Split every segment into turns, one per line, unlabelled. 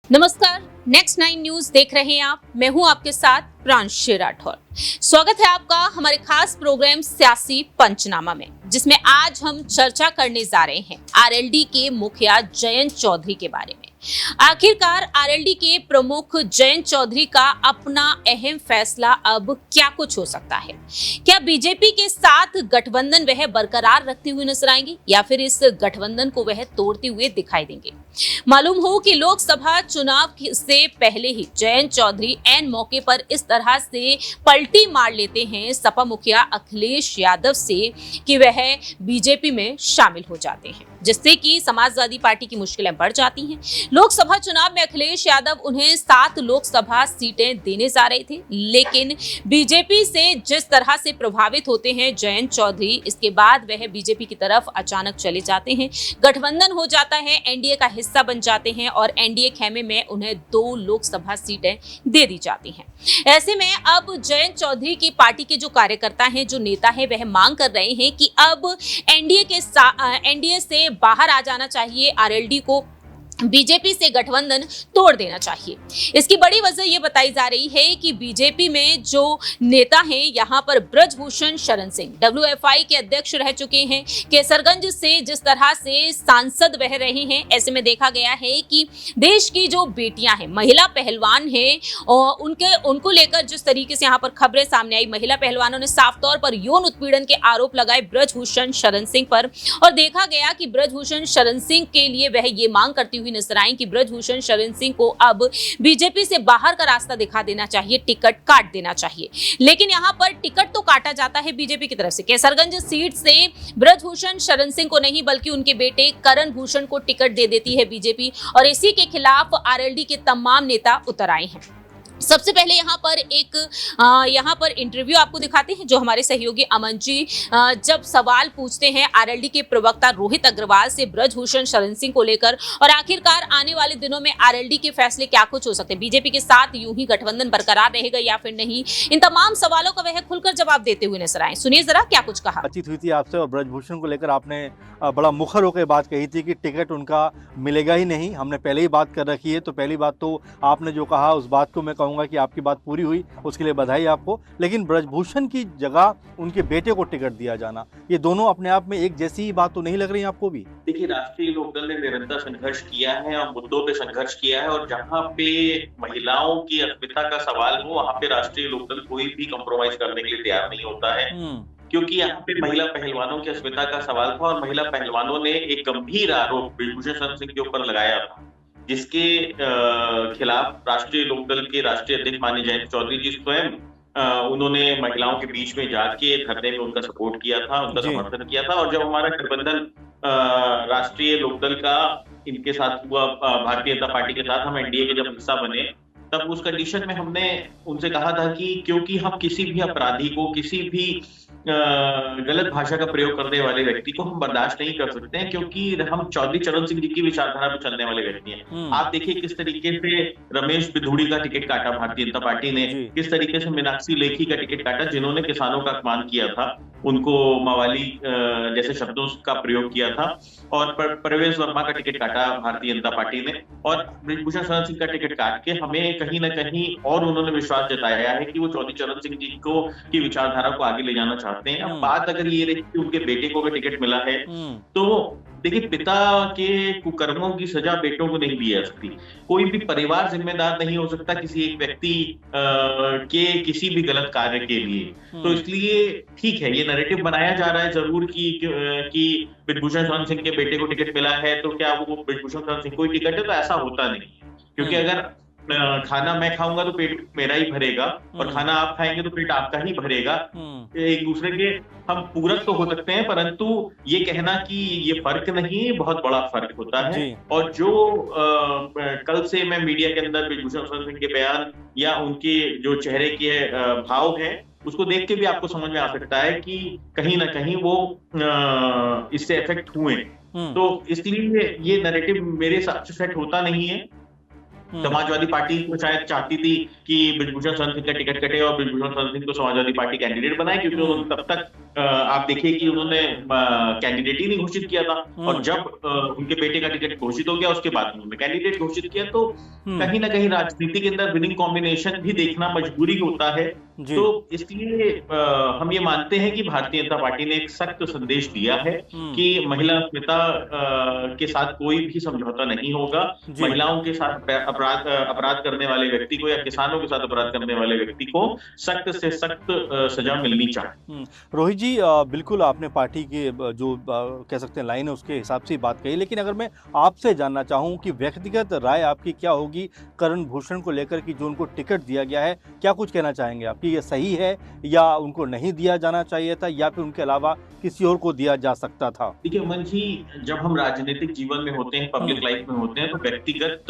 नमस्कार, next 9 news देख रहे हैं आप। मैं हूं आपके साथ प्रांशु राठौर। स्वागत है आपका हमारे खास प्रोग्राम सियासी पंचनामा में, जिसमें आज हम चर्चा करने जा रहे हैं आरएलडी के मुखिया जयंत चौधरी के बारे में। आखिरकार आरएलडी के प्रमुख जयंत चौधरी का अपना अहम फैसला अब क्या कुछ हो सकता है? क्या बीजेपी के साथ गठबंधन वह बरकरार रखते हुए नजर आएंगे या फिर इस गठबंधन को वह तोड़ते हुए दिखाई देंगे? मालूम हो कि लोकसभा चुनाव से पहले ही जयंत चौधरी ऐन मौके पर इस तरह से पलटी मार लेते हैं सपा मुखिया अखिलेश यादव से कि वह बीजेपी में शामिल हो जाते हैं, जिससे कि समाजवादी पार्टी की मुश्किलें बढ़ जाती हैं। लोकसभा चुनाव में अखिलेश यादव उन्हें 7 लोकसभा सीटें देने जा रहे थे, लेकिन बीजेपी से जिस तरह से प्रभावित होते हैं जयंत चौधरी, इसके बाद वह बीजेपी की तरफ अचानक चले जाते हैं। गठबंधन हो जाता है, एनडीए का हिस्सा बन जाते हैं और एनडीए खेमे में उन्हें 2 लोकसभा सीटें दे दी जाती हैं। ऐसे में अब जयंत चौधरी की पार्टी के जो कार्यकर्ता हैं, जो नेता हैं, वह मांग कर रहे हैं कि अब एनडीए से बाहर आ जाना चाहिए, आरएलडी को बीजेपी से गठबंधन तोड़ देना चाहिए। इसकी बड़ी वजह यह बताई जा रही है कि बीजेपी में जो नेता हैं, यहां पर ब्रजभूषण शरण सिंह डब्ल्यूएफआई के अध्यक्ष रह चुके हैं। केसरगंज से जिस तरह से सांसद बह रहे हैं, ऐसे में देखा गया है कि देश की जो बेटियां हैं, महिला पहलवान हैं, और उनको लेकर जिस तरीके से यहां पर खबरें सामने आई, महिला पहलवानों ने साफ तौर पर यौन उत्पीड़न के आरोप लगाए ब्रजभूषण शरण सिंह पर, और देखा गया कि ब्रजभूषण शरण सिंह के लिए वह ये मांग करती हुई नजर आई कि ब्रजभूषण शरण सिंह को अब बीजेपी से बाहर का रास्ता दिखा देना चाहिए, टिकट काट देना चाहिए। लेकिन यहां पर टिकट तो काटा जाता है बीजेपी की तरफ से। केसरगंज सीट से ब्रजभूषण शरण सिंह को नहीं, बल्कि उनके बेटे करण भूषण को टिकट दे देती है बीजेपी, और इसी के खिलाफ आरएलडी के तमाम नेता उतर आए हैं। सबसे पहले यहाँ पर इंटरव्यू आपको दिखाते हैं, जो हमारे सहयोगी अमन जी जब सवाल पूछते हैं आरएलडी के प्रवक्ता रोहित अग्रवाल से ब्रजभूषण शरण सिंह को लेकर, और आखिरकार आने वाले दिनों में आरएलडी के फैसले क्या कुछ हो सकते हैं, बीजेपी के साथ यूं ही गठबंधन बरकरार रहेगा या फिर नहीं, इन तमाम सवालों का वह खुलकर जवाब देते हुए नजर आए। सुनिए जरा क्या कुछ कहा।
बातचीत हुई थी आपसे और ब्रजभूषण को लेकर आपने बड़ा मुखर होकर बात कही थी कि टिकट उनका मिलेगा ही नहीं। हमने पहले ही बात कर रखी है, तो पहली बात तो आपने जो कहा उस बात को मैं कहूँगा कि आपकी बात पूरी हुई, उसके लिए बधाई आपको। लेकिन ब्रजभूषण की जगह उनके बेटे को टिकट दिया जाना, ये दोनों अपने आप में एक जैसी ही बात तो नहीं लग रही आपको भी?
देखिए, राष्ट्रीय लोकदल ने निरंतर संघर्ष किया है और मुद्दों पे संघर्ष किया है, और जहां पे महिलाओं की अस्मिता का सवाल हो, वहां पे राष्ट्रीय लोकदल कोई भी कॉम्प्रोमाइज करने के लिए तैयार नहीं होता है। क्योंकि यहाँ पे महिला पहलवानों की अस्मिता का सवाल था, और महिला पहलवानों ने एक गंभीर आरोप ब्रजभूषण शरण सिंह के ऊपर लगाया था, जिसके खिलाफ राष्ट्रीय लोकदल के राष्ट्रीय अध्यक्ष माननीय जयंत चौधरी जी स्वयं उन्होंने महिलाओं के बीच में जाके धरने में उनका सपोर्ट किया था, उनका समर्थन किया था। और जब हमारा गठबंधन राष्ट्रीय लोकदल का इनके साथ हुआ, भारतीय जनता पार्टी के साथ हम एनडीए के जब हिस्सा बने, तब उस कंडीशन में हमने उनसे कहा था कि क्योंकि हम किसी भी अपराधी को, किसी भी गलत भाषा का प्रयोग करने वाले व्यक्ति को हम बर्दाश्त नहीं कर सकते हैं, क्योंकि हम चौधरी चरण सिंह जी की विचारधारा पर चलने वाले व्यक्ति हैं। आप देखिए किस तरीके से रमेश बिधूड़ी का टिकट काटा भारतीय जनता पार्टी ने, किस तरीके से मीनाक्षी लेखी का टिकट काटा, जिन्होंने किसानों का अपमान किया था, उनको मवाली जैसे शब्दों का प्रयोग किया था, और परवेज वर्मा का टिकट काटा भारतीय जनता पार्टी ने, और ब्रजभूषण शरण सिंह का टिकट काट के हमें कहीं ना कहीं और उन्होंने विश्वास जताया है कि वो चौधरी चरण सिंह जी को की विचारधारा को आगे ले जाना चाहते हैं। अब बात अगर ये रही कि उनके बेटे को भी टिकट मिला है, तो देखिए, पिता के कुकर्मों की सजा बेटों को नहीं दी जा सकती। कोई भी परिवार जिम्मेदार नहीं हो सकता किसी एक व्यक्ति के किसी भी गलत कार्य के लिए। तो इसलिए ठीक है, ये नैरेटिव बनाया जा रहा है जरूर कि ब्रजभूषण शरण सिंह के बेटे को टिकट मिला है, तो क्या वो ब्रजभूषण शरण सिंह को ही टिकट है? तो ऐसा होता नहीं, क्योंकि अगर खाना मैं खाऊंगा तो पेट मेरा ही भरेगा, और खाना आप खाएंगे तो पेट आपका ही भरेगा। एक दूसरे के हम पूरक तो हो सकते हैं, परंतु ये कहना कि ये फर्क नहीं, बहुत बड़ा फर्क होता है। और जो कल से मैं मीडिया के अंदर ब्रजभूषण शरण सिंह के बयान या उनके जो चेहरे के भाव है, उसको देख के भी आपको समझ में आ सकता है कि कहीं ना कहीं वो इससे इफेक्ट हुए। तो इसलिए ये नैरेटिव मेरे हिसाब से सेट होता नहीं है। समाजवादी पार्टी को शायद चाहती थी कि ब्रजभूषण शरण सिंह का टिकट कटे और ब्रजभूषण शरण सिंह को समाजवादी पार्टी कैंडिडेट बनाए, क्योंकि उन्होंने तब तक आप देखिए कि उन्होंने कैंडिडेट ही नहीं घोषित किया था, और जब उनके बेटे का टिकट घोषित हो गया उसके बाद उन्होंने कैंडिडेट घोषित किया। तो कहीं ना कहीं राजनीति के अंदर विनिंग कॉम्बिनेशन भी देखना मजबूरी होता है। तो इसलिए हम ये मानते हैं कि भारतीय जनता पार्टी ने एक सख्त संदेश दिया है कि महिला अस्मिता के साथ कोई भी समझौता नहीं होगा। महिलाओं के साथ अपराध करने वाले व्यक्ति को या किसानों के साथ अपराध करने वाले व्यक्ति को सख्त से सख्त सजा मिलनी चाहिए।
रोहित जी, बिल्कुल आपने पार्टी के जो कह सकते हैं लाइन है उसके हिसाब से बात कही, लेकिन अगर मैं आपसे जानना चाहूं कि व्यक्तिगत राय आपकी क्या होगी करण भूषण को लेकर कि जो उनको टिकट दिया गया है, क्या कुछ कहना चाहेंगे आप कि ये सही है या उनको नहीं दिया जाना चाहिए था या फिर उनके अलावा किसी और को दिया जा सकता था?
देखिए अमन जी, जब हम राजनीतिक जीवन में होते हैं, पब्लिक लाइफ में होते हैं, तो व्यक्तिगत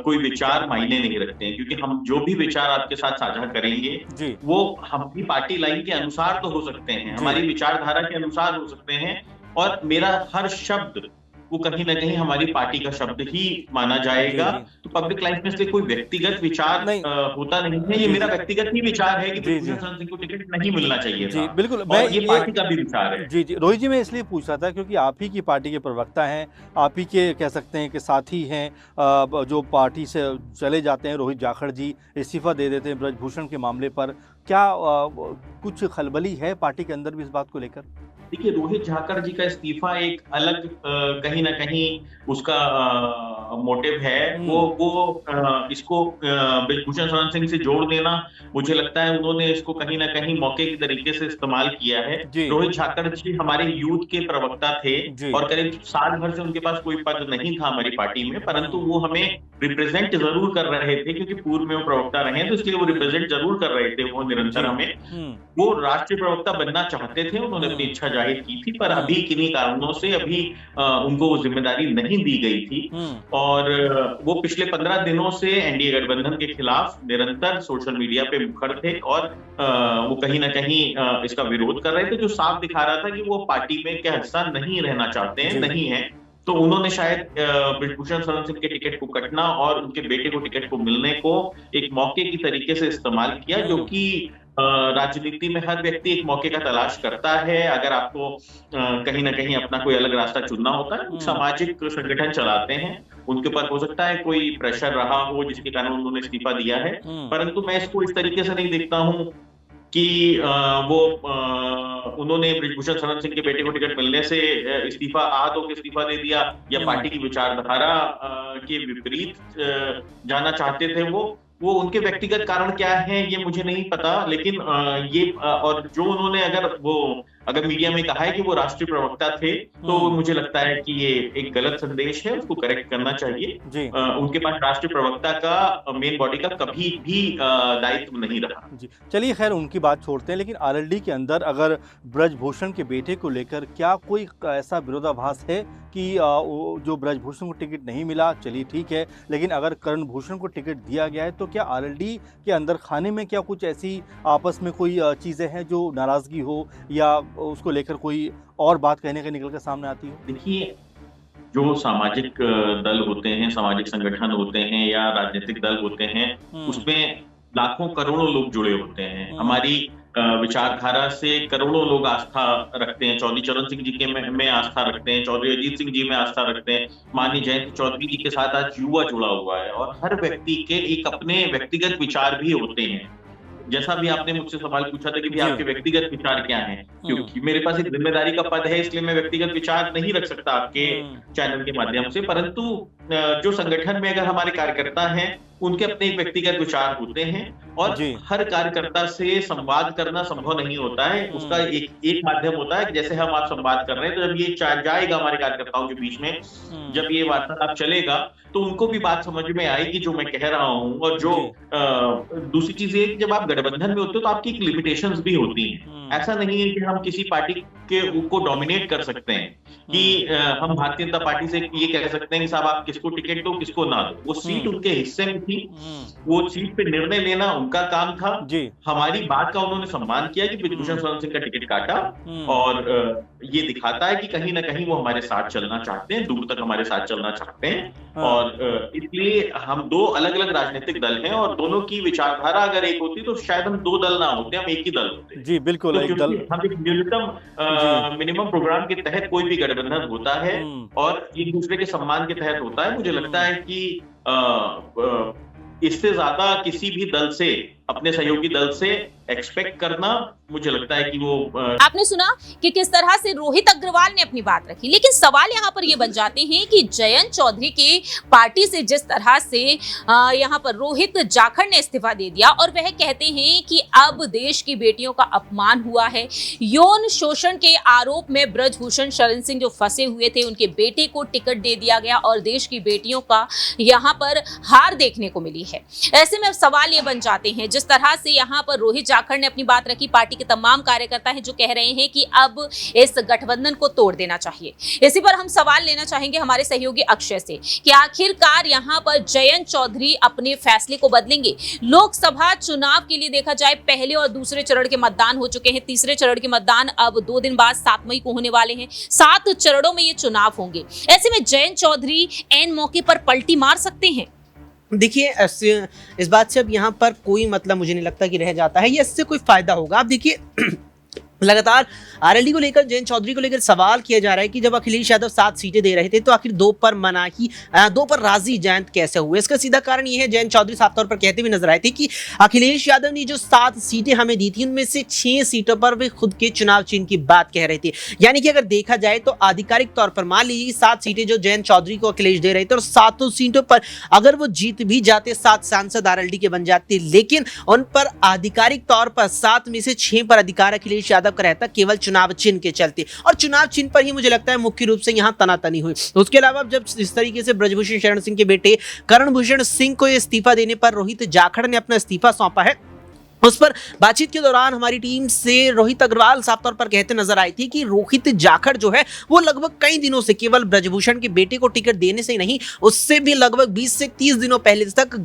कोई विचार मायने नहीं रखते हैं, क्योंकि हम जो भी विचार आपके साथ साझा करेंगे वो हमारी पार्टी लाइन के अनुसार तो हो सकते हैं, हमारी विचारधारा के अनुसार हो सकते हैं, और मेरा हर शब्द वो कहीं ना कहीं हमारी पार्टी का शब्द ही माना जाएगा। तो पब्लिक लाइफ में से कोई व्यक्तिगत विचार होता नहीं है। ये मेरा व्यक्तिगत ही विचार है कि ब्रिजभूषण शरण सिंह को टिकट नहीं मिलना चाहिए था।
बिल्कुल,
मैं ये पार्टी का भी विचार है।
जी रोहित जी, मैं इसलिए पूछ रहा था क्योंकि आप ही की पार्टी के प्रवक्ता हैं, आप ही के कह सकते हैं कि साथी हैं जो पार्टी से चले जाते हैं। रोहित जाखड़ जी इस्तीफा दे देते हैं ब्रिजभूषण के मामले पर, क्या कुछ खलबली है पार्टी के अंदर भी इस बात को लेकर?
देखिए, रोहित झाकड़ जी का इस्तीफा एक अलग कहीं ना कहीं उसका मोटिव है। वो इसको ब्रिजभूषण शरण सिंह से जोड़ देना, मुझे लगता है उन्होंने इसको कहीं ना कहीं मौके के तरीके से इस्तेमाल किया है। रोहित झाकड़ जी हमारे यूथ के प्रवक्ता थे और करीब साल भर से उनके पास कोई पद नहीं था हमारी पार्टी में, परंतु वो हमें रिप्रेजेंट जरूर कर रहे थे, क्योंकि पूर्व में वो प्रवक्ता रहे हैं, तो इसलिए वो रिप्रेजेंट जरूर कर रहे थे वो निरंतर हमें। वो राष्ट्रीय प्रवक्ता बनना चाहते थे, उन्होंने अपनी इच्छा जाहिर की थी, पर अभी किन्हीं कारणों से अभी उनको वो जिम्मेदारी नहीं दी गई थी। और वो पिछले 15 दिनों से एनडीए गठबंधन के खिलाफ निरंतर सोशल मीडिया पे मुखर थे और वो कहीं ना कहीं इसका विरोध कर रहे थे, जो साफ दिखा रहा था कि वो पार्टी में क्या हिस्सा नहीं रहना चाहते हैं, नहीं है। तो उन्होंने शायद ब्रिजभूषण शरण सिंह के टिकट को कटना और उनके बेटे को टिकट को मिलने को एक मौके की तरीके से इस्तेमाल किया, जो कि राजनीति में हर व्यक्ति एक मौके का तलाश करता है। अगर आपको कहीं ना कहीं अपना कोई अलग रास्ता चुनना होता है, सामाजिक संगठन चलाते हैं, उनके ऊपर हो सकता है कोई प्रेशर रहा हो जिसके कारण उन्होंने इस्तीफा दिया है, परंतु मैं इसको इस तरीके से नहीं देखता हूं कि उन्होंने ब्रिजभूषण शरण सिंह के बेटे को टिकट मिलने से इस्तीफा आहत होकर इस्तीफा दे दिया या पार्टी की विचारधारा के विपरीत जाना चाहते थे। वो उनके व्यक्तिगत कारण क्या है ये मुझे नहीं पता, लेकिन ये और जो उन्होंने अगर मीडिया में कहा है कि वो राष्ट्रीय प्रवक्ता थे, तो मुझे लगता है कि ये एक गलत संदेश है, उसको करेक्ट करना चाहिए। उनके पास राष्ट्रीय प्रवक्ता का, मेन बॉडी का कभी भी दायित्व नहीं रहा।
जी चलिए, खैर उनकी बात छोड़ते हैं, लेकिन आरएलडी के अंदर अगर ब्रजभूषण के बेटे को लेकर क्या कोई ऐसा विरोधाभास है कि जो ब्रजभूषण को टिकट नहीं मिला, चलिए ठीक है, लेकिन अगर करण भूषण को टिकट दिया गया है तो क्या आरएलडी के अंदर खाने में क्या कुछ ऐसी आपस में कोई चीज़ें हैं जो नाराज़गी हो या उसको लेकर कोई और बात कहने के निकल कर सामने आती हो?
देखिए, जो सामाजिक दल होते हैं, सामाजिक संगठन होते हैं या राजनीतिक दल होते हैं, उसमें लाखों करोड़ों लोग जुड़े होते हैं। हमारी विचारधारा से करोड़ों लोग आस्था रखते हैं। चौधरी चरण सिंह जी के में आस्था रखते हैं, चौधरी अजीत सिंह जी में आस्था रखते हैं, माननीय जयंत चौधरी जी के साथ आज युवा जुड़ा हुआ है, और हर व्यक्ति के एक अपने व्यक्तिगत विचार भी होते हैं। जैसा भी आपने मुझसे सवाल पूछा था कि भी आपके व्यक्तिगत विचार क्या हैं, क्योंकि मेरे पास एक जिम्मेदारी का पद है, इसलिए मैं व्यक्तिगत विचार नहीं रख सकता आपके चैनल के माध्यम से, परंतु जो संगठन में अगर हमारे कार्यकर्ता हैं, उनके अपने एक व्यक्तिगत विचार होते हैं, और हर कार्यकर्ता से संवाद करना संभव नहीं होता है। उसका एक माध्यम होता है, जैसे हम आप संवाद कर रहे हैं, तो जब ये जाएगा हमारे कार्यकर्ताओं के बीच में, जब ये वार्तालाप चलेगा, तो उनको भी बात समझ में आएगी जो मैं कह रहा हूँ। और जो दूसरी चीज ये, जब आप गठबंधन में होते हो तो आपकी एक लिमिटेशंस भी होती हैं। ऐसा नहीं है कि हम किसी पार्टी को डोमिनेट कर सकते हैं कि हम भारतीय जनता पार्टी से ये कह सकते हैं कि साहब आप किसको टिकट दो, किसको ना दो। वो सीट उनके हिस्से में थी, वो सीट पे निर्णय लेना उनका काम था। हमारी बात का उन्होंने सम्मान किया कि ब्रिजभूषण शरण सिंह का टिकट काटा, और ये दिखाता है कि कहीं ना कहीं वो हमारे साथ चलना चाहते हैं, दूर तक हमारे साथ चलना चाहते हैं। और इसलिए हम दो अलग अलग राजनीतिक दल हैं और दोनों की विचारधारा अगर एक होती तो शायद हम दो दल ना होते, हम एक ही दल होते।
जी बिल्कुल,
तो
एक दल,
हम एक न्यूनतम मिनिमम प्रोग्राम के तहत कोई भी गठबंधन होता है और एक दूसरे के सम्मान के तहत होता है। मुझे लगता है कि इससे ज्यादा किसी भी दल से, अपने सहयोगी दल से एक्सपेक्ट करना, मुझे लगता है कि वो
आपने सुना कि किस तरह से रोहित अग्रवाल ने अपनी बात रखी, लेकिन सवाल यहाँ पर ये बन जाते हैं कि जयंत चौधरी की पार्टी से जिस तरह से यहाँ पर रोहित जाखड़ ने इस्तीफा दे दिया और वह कहते हैं कि अब देश की बेटियों का अपमान हुआ है। यौन शोषण के आरोप में ब्रजभूषण शरण सिंह जो फंसे हुए थे, उनके बेटे को टिकट दे दिया गया और देश की बेटियों का यहाँ पर हार देखने को मिली है। ऐसे में अब सवाल ये बन जाते हैं, जिस तरह से यहाँ पर रोहित जाखड़ ने अपनी बात रखी, पार्टी के तमाम कार्यकर्ता हैं जो कह रहे हैं कि अब इस गठबंधन को तोड़ देना चाहिए। इसी पर हम सवाल लेना चाहेंगे हमारे सहयोगी अक्षय से कि आखिरकार यहाँ पर जयंत चौधरी अपने फैसले को बदलेंगे। लोकसभा चुनाव के लिए देखा जाए पहले और दूसरे चरण के मतदान हो चुके हैं, तीसरे चरण के मतदान अब 2 दिन बाद 7 मई को होने वाले हैं। 7 चरणों में ये चुनाव होंगे। ऐसे में जयंत चौधरी एन मौके पर पलटी मार सकते हैं।
देखिए, इस बात से अब यहाँ पर कोई मतलब मुझे नहीं लगता कि रह जाता है, ये इससे कोई फायदा होगा। आप देखिए लगातार आरएलडी को लेकर, जयंत चौधरी को लेकर सवाल किया जा रहा है कि जब अखिलेश यादव 7 सीटें दे रहे थे तो आखिर 2 पर मनाही, 2 पर राजी जयंत कैसे हुए। इसका सीधा कारण यह है, जयंत चौधरी साफ तौर पर कहते हुए नजर आए थे कि अखिलेश यादव ने जो 7 सीटें हमें दी थी उनमें से 6 सीटों पर वे खुद के चुनाव चिन्ह की बात कह रहे थे। यानी कि अगर देखा जाए तो आधिकारिक तौर पर मान लीजिए 7 सीटें जो जयंत चौधरी को अखिलेश दे रहे थे और 7 सीटों पर अगर वो जीत भी जाते, 7 सांसद आरएलडी के बन जाते, लेकिन उन पर आधिकारिक तौर पर 7 में से 6 पर अधिकार अखिलेश यादव का रहता, केवल चुनाव चिन्ह के चलते। और चुनाव चिन्ह पर ही मुझे लगता है मुख्य रूप से यहां तनातनी हुई। उसके अलावा जब इस तरीके से ब्रजभूषण शरण सिंह के बेटे करणभूषण सिंह को इस्तीफा देने पर रोहित जाखड़ ने अपना इस्तीफा सौंपा है, उस पर बातचीत के दौरान हमारी टीम से रोहित अग्रवाल साफ तौर पर कहते नजर आए थे कि रोहित जाखड़ जो है वो लगभग कई दिनों से केवल ब्रजभूषण के बेटे को टिकट देने से नहीं, उससे भी लगभग 20 से 30 दिनों पहले तक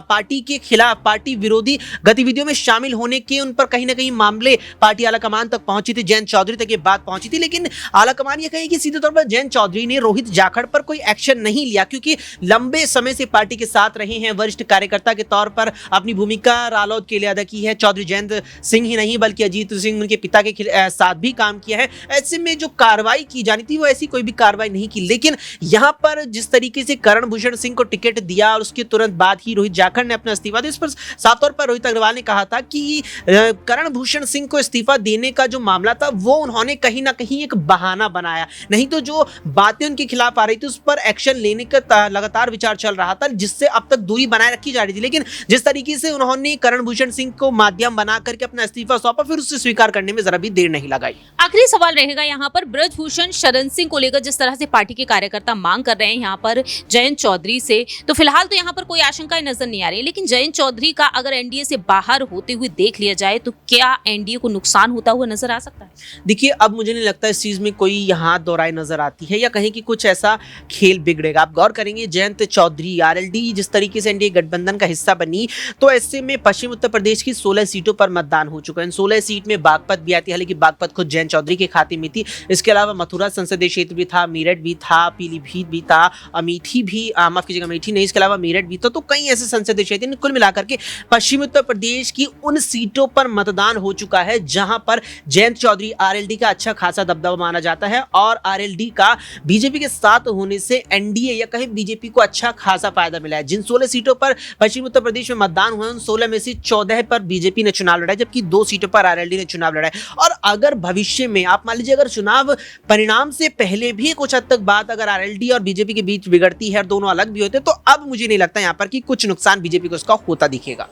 पार्टी के खिलाफ, पार्टी विरोधी गतिविधियों में शामिल होने के उन पर कहीं ना कहीं मामले पार्टी आलाकमान तक पहुंची थी, जयंत चौधरी तक ये बात पहुंची थी। लेकिन आलाकमान ये कहे कि सीधे तौर पर जयंत चौधरी ने रोहित जाखड़ पर कोई एक्शन नहीं लिया, क्योंकि लंबे समय से पार्टी के साथ रहे हैं, वरिष्ठ कार्यकर्ता के तौर पर अपनी भूमिका रालोद के लिए अदा की है। चौधरी जयंत सिंह ही नहीं बल्कि अजीत सिंह उनके पिता के साथ भी काम किया है। ऐसे में जो कार्रवाई की जानी थी वो ऐसी कोई भी कार्रवाई नहीं की। लेकिन यहां पर जिस तरीके से करणभूषण सिंह को टिकट दिया और उसके तुरंत बाद ही रोहित जाखड़ ने अपना इस्तीफा दिया, इस पर साफ तौर पर रोहित अग्रवाल ने कहा था कि करणभूषण सिंह को इस्तीफा देने का जो मामला था वो उन्होंने कहीं ना कहीं एक बहाना बनाया, नहीं तो जो बातें उनके खिलाफ आ रही थी उस पर एक्शन लेने का लगातार विचार चल रहा था, जिससे अब तक दूरी बनाए रखी जा रही थी। लेकिन जिस तरीके से उन्होंने करणभूषण सिंह को माध्यम बना करके अपना इस्तीफा सौंपा, फिर उससे स्वीकार करने में जरा भी देर नहीं लगाई।
आखिरी सवाल रहेगा यहाँ पर ब्रजभूषण शरण सिंह को लेकर, जिस तरह से पार्टी के कार्यकर्ता मांग कर रहे हैं यहाँ पर जयंत चौधरी से, तो फिलहाल तो यहाँ पर कोई आशंकाएं नजर नहीं आ रही, लेकिन जयंत चौधरी का अगर एनडीए से बाहर होते हुए देख लिया जाए तो क्या एनडीए को नुकसान होता हुआ नजर आ सकता है?
देखिए, अब मुझे नहीं लगता इस चीज में कोई यहाँ दोहराई नजर आती है या कहीं कि कुछ ऐसा खेल बिगड़ेगा। आप गौर करेंगे, जयंत चौधरी आरएलडी जिस तरीके से एनडीए गठबंधन का हिस्सा बनी, तो ऐसे में पश्चिम उत्तर प्रदेश की 16 सीटों पर मतदान हो चुका है। 16 सीट में बागपत भी आती है, हालांकि बागपत खुद जयंत चौधरी के खाते में थी। इसके अलावा मथुरा संसदीय क्षेत्र भी था, मेरठ भी था, पीलीभीत भी था, अमेठी भी, माफ कीजिएगा अमेठी नहीं, इसके अलावा मेरठ भी था। तो कई ऐसे संसदीय क्षेत्र, कुल मिलाकर के पश्चिम उत्तर प्रदेश की उन सीटों पर मतदान हो चुका है जहां पर जयंत चौधरी आरएलडी का अच्छा खासा दबदबा माना जाता है और आरएलडी का बीजेपी के साथ होने से एनडीए या कहीं बीजेपी को अच्छा खासा फायदा मिला है। जिन 16 सीटों पर पश्चिम उत्तर प्रदेश में मतदान हुआ, उन 16 में से 14 पर बीजेपी ने चुनाव लड़ा, जबकि 2 सीटों पर आरएलडी ने चुनाव लड़ा है। और अगर भविष्य में आप मान लीजिए, अगर चुनाव परिणाम से पहले भी कुछ हद तक बात अगर आरएलडी और बीजेपी के बीच बिगड़ती है और दोनों अलग भी होते, तो अब मुझे नहीं लगता यहाँ पर कि कुछ नुकसान बीजेपी को उसका होता दिखेगा।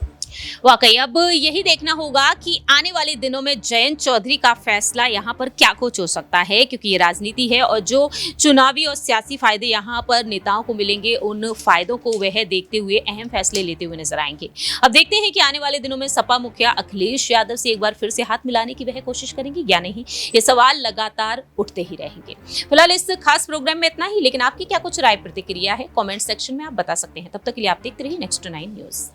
वाकई अब यही देखना होगा कि आने वाले दिनों में जयंत चौधरी का फैसला यहाँ पर क्या कुछ हो सकता है, क्योंकि ये राजनीति है और जो चुनावी और सियासी फायदे यहाँ पर नेताओं को मिलेंगे, उन फायदों को वह देखते हुए अहम फैसले लेते हुए नजर आएंगे। अब देखते हैं कि आने वाले दिनों में सपा मुखिया अखिलेश यादव से एक बार फिर से हाथ मिलाने की वह कोशिश करेंगे या नहीं, ये सवाल लगातार उठते ही रहेंगे। फिलहाल इस खास प्रोग्राम में इतना ही, लेकिन आपकी क्या कुछ राय प्रतिक्रिया है कॉमेंट सेक्शन में आप बता सकते हैं। तब तक के लिए आप देखते रहिए Next 9 न्यूज।